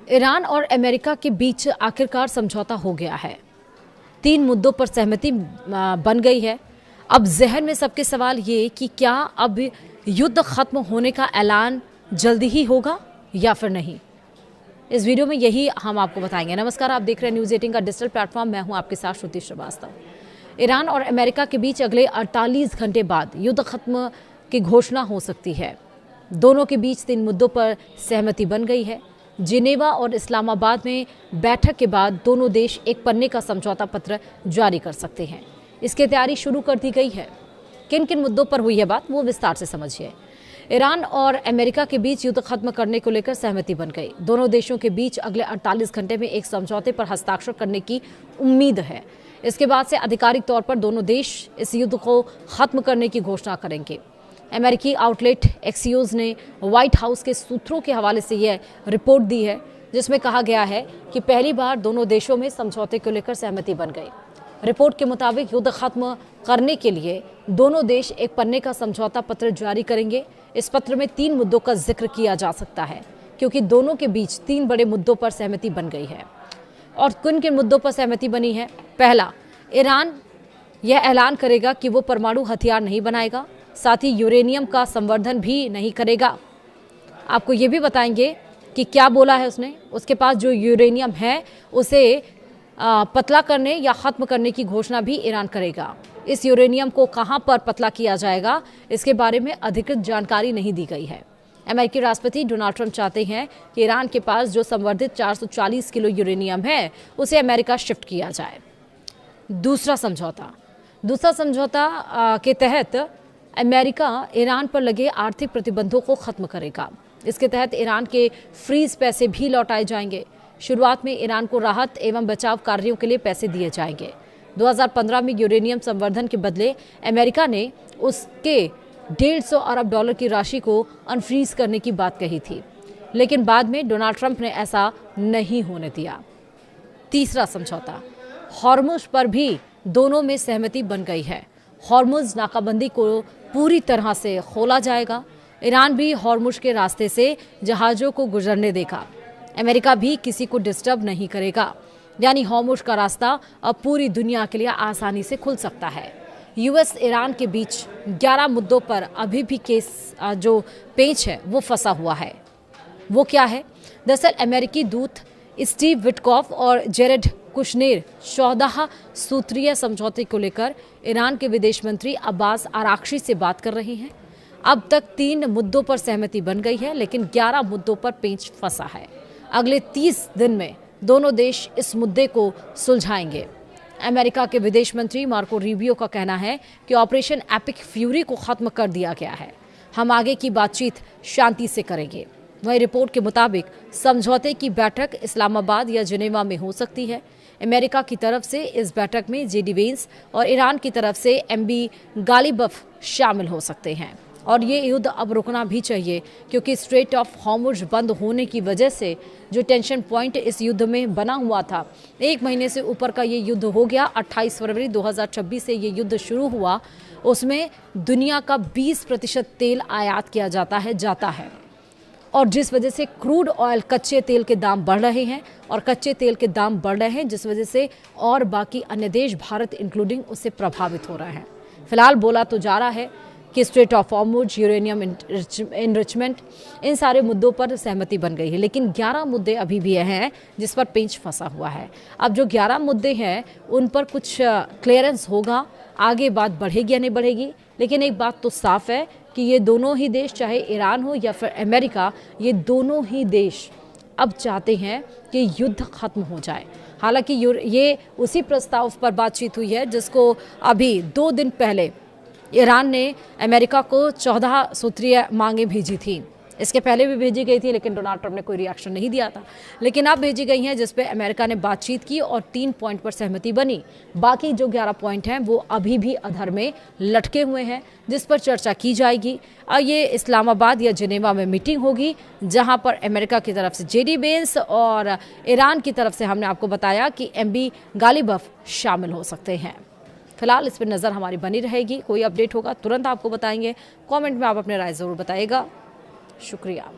Iran और America के बीच आखिरकार समझौता हो गया है। 3 मुद्दों पर सहमति बन गई है। अब जहन में सबके सवाल ये कि क्या अब युद्ध खत्म होने का ऐलान जल्दी ही होगा या फिर नहीं। इस वीडियो में यही हम आपको बताएंगे। नमस्कार, आप देख रहे हैं न्यूज़ 18 का डिजिटल प्लेटफॉर्म। मैं हूं आपके साथ श्रुति श्रीवास्तव। ईरान और अमेरिका के बीच अगले 48 घंटे बाद युद्ध खत्म की घोषणा हो सकती है। दोनों के बीच 3 मुद्दों पर सहमति बन गई है। जिनेवा और इस्लामाबाद में बैठक के बाद दोनों देश एक पन्ने का समझौता पत्र जारी कर सकते हैं। इसकी तैयारी शुरू कर दी गई है। किन किन मुद्दों पर हुई है बात, वो विस्तार से समझिए। ईरान और अमेरिका के बीच युद्ध खत्म करने को लेकर सहमति बन गई। दोनों देशों के बीच अगले 48 घंटे में एक समझौते पर हस्ताक्षर करने की उम्मीद है। इसके बाद से आधिकारिक तौर पर दोनों देश इस युद्ध को खत्म करने की घोषणा करेंगे। अमेरिकी आउटलेट एक्सियोस ने व्हाइट हाउस के सूत्रों के हवाले से यह रिपोर्ट दी है, जिसमें कहा गया है कि पहली बार दोनों देशों में समझौते को लेकर सहमति बन गई। रिपोर्ट के मुताबिक युद्ध खत्म करने के लिए दोनों देश एक पन्ने का समझौता पत्र जारी करेंगे। इस पत्र में 3 मुद्दों का जिक्र किया जा सकता है, क्योंकि दोनों के बीच 3 बड़े मुद्दों पर सहमति बन गई है। और किन किन मुद्दों पर सहमति बनी है? पहला, ईरान यह ऐलान करेगा कि वो परमाणु हथियार नहीं बनाएगा, साथ ही यूरेनियम का संवर्धन भी नहीं करेगा। आपको ये भी बताएंगे कि क्या बोला है उसने। उसके पास जो यूरेनियम है उसे पतला करने या खत्म करने की घोषणा भी ईरान करेगा। इस यूरेनियम को कहां पर पतला किया जाएगा, इसके बारे में अधिकृत जानकारी नहीं दी गई है। अमेरिकी राष्ट्रपति डोनाल्ड ट्रंप चाहते हैं कि ईरान के पास जो संवर्धित 440 किलो यूरेनियम है उसे अमेरिका शिफ्ट किया जाए। दूसरा समझौता के तहत अमेरिका ईरान पर लगे आर्थिक प्रतिबंधों को खत्म करेगा। इसके तहत ईरान के फ्रीज पैसे भी लौटाए जाएंगे। शुरुआत में ईरान को राहत एवं बचाव कार्यों के लिए पैसे दिए जाएंगे। 2015 में यूरेनियम संवर्धन के बदले अमेरिका ने उसके $150 अरब की राशि को अनफ्रीज करने की बात कही थी, लेकिन बाद में डोनाल्ड ट्रंप ने ऐसा नहीं होने दिया। तीसरा समझौता, हॉर्मुज पर भी दोनों में सहमति बन गई है। हॉर्मुज नाकाबंदी को पूरी तरह से खोला जाएगा। ईरान भी हॉर्मुज के रास्ते से जहाज़ों को गुजरने देगा। अमेरिका भी किसी को डिस्टर्ब नहीं करेगा। यानी हॉर्मुज का रास्ता अब पूरी दुनिया के लिए आसानी से खुल सकता है। यूएस ईरान के बीच 11 मुद्दों पर अभी भी केस जो पेच है वो फंसा हुआ है। वो क्या है? दरअसल अमेरिकी दूत स्टीव विटकॉफ और जेरेड कुशनेर 14 सूत्रीय समझौते को लेकर ईरान के विदेश मंत्री अब्बास अराक्ची से बात कर रहे हैं। अब तक 3 मुद्दों पर सहमति बन गई है, लेकिन 11 मुद्दों पर पेच फंसा है। अगले 30 दिन में दोनों देश इस मुद्दे को सुलझाएंगे। अमेरिका के विदेश मंत्री मार्को रूबियो का कहना है कि ऑपरेशन एपिक फ्यूरी को खत्म कर दिया गया है। हम आगे की बातचीत शांति से करेंगे। वहीं रिपोर्ट के मुताबिक समझौते की बैठक इस्लामाबाद या जिनेवा में हो सकती है। अमेरिका की तरफ से इस बैठक में जेडी वेंस और ईरान की तरफ से एमबी गालिबफ शामिल हो सकते हैं। और ये युद्ध अब रुकना भी चाहिए, क्योंकि स्ट्रेट ऑफ हॉर्मुज बंद होने की वजह से जो टेंशन पॉइंट इस युद्ध में बना हुआ था, 1 महीने से ऊपर का ये युद्ध हो गया। 28 फरवरी 2026 से ये युद्ध शुरू हुआ। उसमें दुनिया का 20% तेल आयात किया जाता है और जिस वजह से क्रूड ऑयल कच्चे तेल के दाम बढ़ रहे हैं और कच्चे तेल के दाम बढ़ रहे हैं, जिस वजह से और बाकी अन्य देश, भारत इंक्लूडिंग, उससे प्रभावित हो रहे हैं। फिलहाल बोला तो जा रहा है कि strait of Hormuz, uranium enrichment, इन सारे मुद्दों पर सहमति बन गई है, लेकिन 11 मुद्दे अभी भी हैं जिस पर पेंच फंसा हुआ है। अब जो 11 मुद्दे हैं उन पर कुछ क्लियरेंस होगा, आगे बात बढ़ेगी या नहीं बढ़ेगी। लेकिन एक बात तो साफ है कि ये दोनों ही देश, चाहे ईरान हो या फिर अमेरिका, ये दोनों ही देश अब चाहते हैं कि युद्ध खत्म हो जाए। हालांकि ये उसी प्रस्ताव पर बातचीत हुई है जिसको अभी 2 दिन पहले ईरान ने अमेरिका को 14 सूत्रीय मांगे भेजी थी। इसके पहले भी भेजी गई थी, लेकिन डोनाल्ड ट्रंप ने कोई रिएक्शन नहीं दिया था। लेकिन अब भेजी गई हैं, जिस पे अमेरिका ने बातचीत की और 3 पॉइंट पर सहमति बनी। बाकी जो 11 पॉइंट हैं वो अभी भी अधर में लटके हुए हैं, जिस पर चर्चा की जाएगी। और ये इस्लामाबाद या जिनेवा में मीटिंग होगी, जहां पर अमेरिका की तरफ से जेडी वेंस और ईरान की तरफ से हमने आपको बताया कि एमबी गालिबफ शामिल हो सकते हैं। फिलहाल इस पर नज़र हमारी बनी रहेगी। कोई अपडेट होगा तुरंत आपको बताएंगे। कमेंट में आप अपने राय ज़रूर बताइएगा। शुक्रिया।